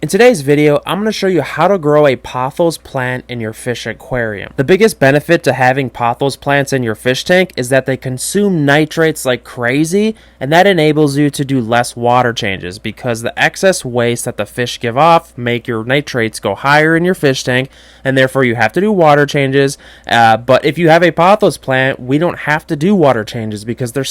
In today's video, I'm going to show you how to grow a pothos plant in your fish aquarium. The biggest benefit to having pothos plants in your fish tank is that they consume nitrates like crazy, and that enables you to do less water changes because the excess waste that the fish give off make your nitrates go higher in your fish tank, and therefore you have to do water changes. But if you have a pothos plant, we don't have to do water changes because they're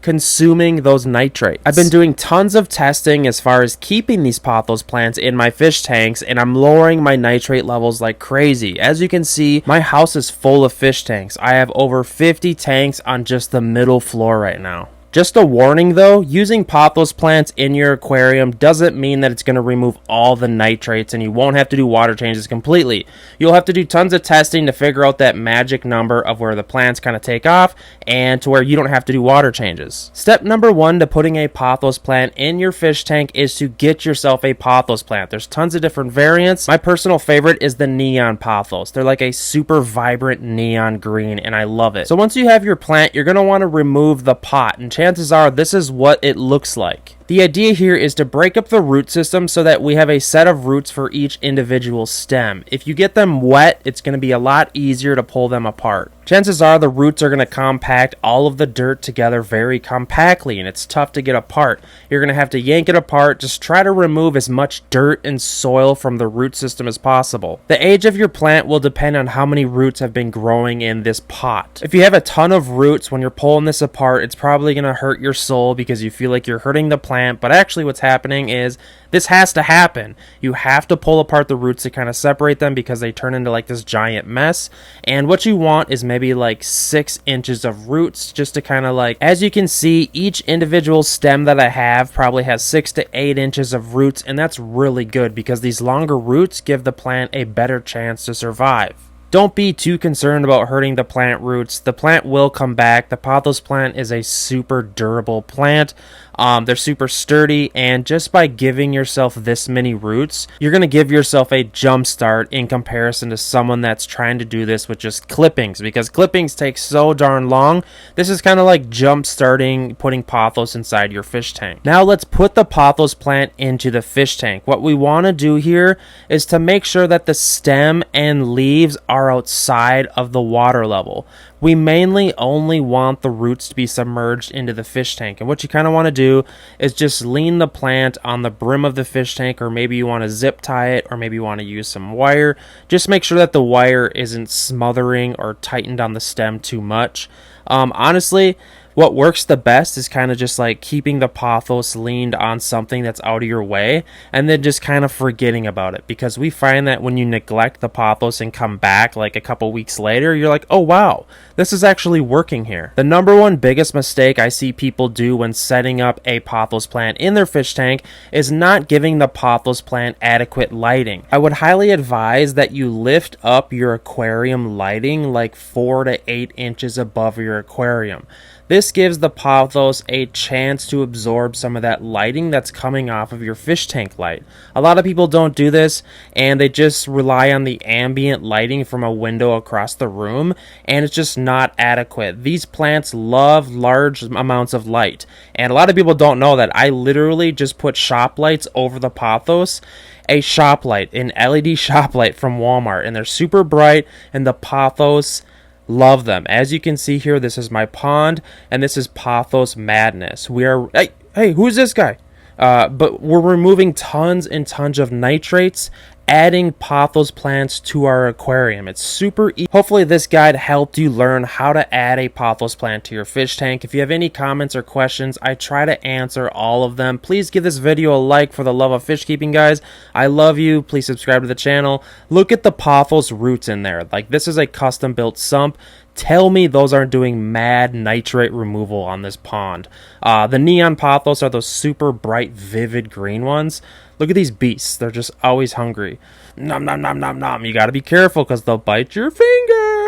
consuming those nitrates. I've been doing tons of testing as far as keeping these pothos plants in my fish tanks, and I'm lowering my nitrate levels like crazy. As you can see, my house is full of fish tanks. I have over 50 tanks on just the middle floor right now. Just a warning though, using pothos plants in your aquarium doesn't mean that it's going to remove all the nitrates and you won't have to do water changes completely. You'll have to do tons of testing to figure out that magic number of where the plants kind of take off and to where you don't have to do water changes. Step number 1 to putting a pothos plant in your fish tank is to get yourself a pothos plant. There's tons of different variants. My personal favorite is the neon pothos. They're like a super vibrant neon green and I love it. So once you have your plant, you're going to want to remove the pot, and chances are this is what it looks like. The idea here is to break up the root system so that we have a set of roots for each individual stem. If you get them wet, it's going to be a lot easier to pull them apart. Chances are the roots are going to compact all of the dirt together very compactly, and it's tough to get apart. You're going to have to yank it apart. Just try to remove as much dirt and soil from the root system as possible. The age of your plant will depend on how many roots have been growing in this pot. If you have a ton of roots when you're pulling this apart, it's probably going to hurt your soul because you feel like you're hurting the plant. But actually what's happening is this has to happen. You have to pull apart the roots to kind of separate them because they turn into like this giant mess. And what you want is maybe like 6 inches of roots, just to kind of like, as you can see, each individual stem that I have probably has 6 to 8 inches of roots, and that's really good because these longer roots give the plant a better chance to survive. Don't be too concerned about hurting the plant roots. The plant will come back. The pothos plant is a super durable plant. They're super sturdy, and just by giving yourself this many roots, you're going to give yourself a jump start in comparison to someone that's trying to do this with just clippings, because clippings take so darn long. This is kind of like jump starting putting pothos inside your fish tank. Now let's put the pothos plant into the fish tank. What we want to do here is to make sure that the stem and leaves are outside of the water level. We mainly only want the roots to be submerged into the fish tank, and what you kind of want to do is just lean the plant on the brim of the fish tank, or maybe you want to zip tie it, or maybe you want to use some wire. Just make sure that the wire isn't smothering or tightened on the stem too much. Honestly, what works the best is kind of just like keeping the pothos leaned on something that's out of your way and then just kind of forgetting about it, because we find that when you neglect the pothos and come back like a couple weeks later, you're like, oh wow, this is actually working here. The number one biggest mistake I see people do when setting up a pothos plant in their fish tank is not giving the pothos plant adequate lighting. I would highly advise that you lift up your aquarium lighting like 4 to 8 inches above your aquarium. This gives the pothos a chance to absorb some of that lighting that's coming off of your fish tank light. A lot of people don't do this, and they just rely on the ambient lighting from a window across the room, and it's just not adequate. These plants love large amounts of light, and a lot of people don't know that I literally just put shop lights over the pothos. A shop light, an LED shop light from Walmart, and they're super bright, and the pothos love them. As you can see here, this is my pond, and this is pothos madness. We are, hey, who's this guy? But we're removing tons and tons of nitrates, adding pothos plants to our aquarium. It's super easy. Hopefully this guide helped you learn how to add a pothos plant to your fish tank. If you have any comments or questions, I try to answer all of them. Please give this video a like for the love of fish keeping, guys. I love you. Please subscribe to the channel. Look at the pothos roots in there. Like, this is a custom built sump. Tell me those aren't doing mad nitrate removal on this pond. The neon pothos are those super bright, vivid green ones. Look at these beasts. They're just always hungry. Nom, nom, nom, nom, nom. You got to be careful because they'll bite your finger.